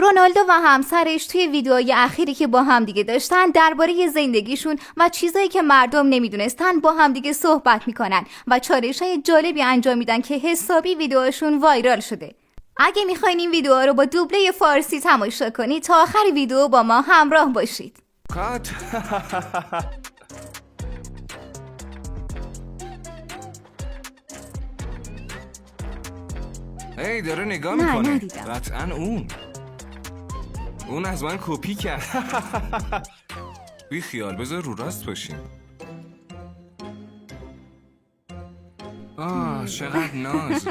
رونالدو و همسرش توی ویدیوهای اخیری که با همدیگه داشتن درباره زندگیشون و چیزایی که مردم نمیدونستن با همدیگه صحبت میکنن و چالش‌های جالبی انجام میدن که حسابی ویدیوهاشون وایرال شده. اگه میخواین این ویدیوها رو با دوبله فارسی تماشا کنید تا آخر ویدیو با ما همراه باشید. کات ای داره نگاه نه، میکنه. ندیدم. قطعا اون از من کپی کرد. بی خیال، بذار رو راست باشیم. چقدر ناز.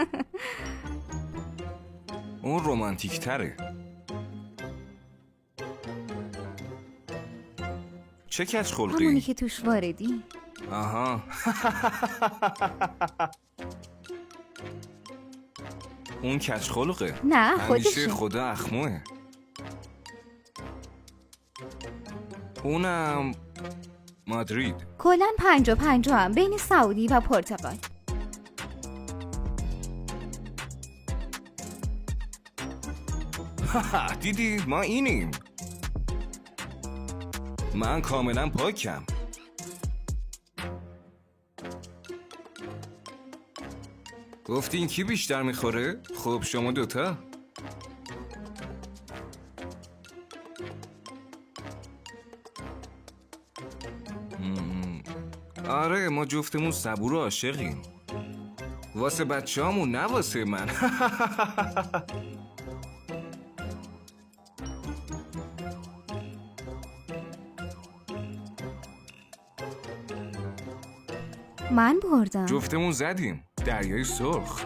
اون رومانتیک تره. چه کج همونی خلقی؟ که توش واردی. آها. اون کج خلقه. نه، همیشه خودشه. خدا اخموه. اونم مادرید. کلاً 50-50 هم بین سعودی و پرتغال. دیدی ما اینیم. من کاملا پاکم. گفتین کی بیشتر میخوره؟ خب شما دوتا. آره ما جفتمون صبور و عاشقیم. واسه بچه‌هامون نه واسه من. من بردم. جفتمون زدیم دریای سرخ.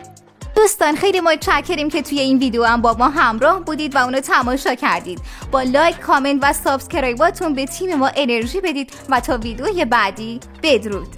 دوستان خیلی متشکریم که توی این ویدیو هم با ما همراه بودید و اونو تماشا کردید. با لایک، کامنت و سابسکرایباتون به تیم ما انرژی بدید و تا ویدیوی بعدی بدرود.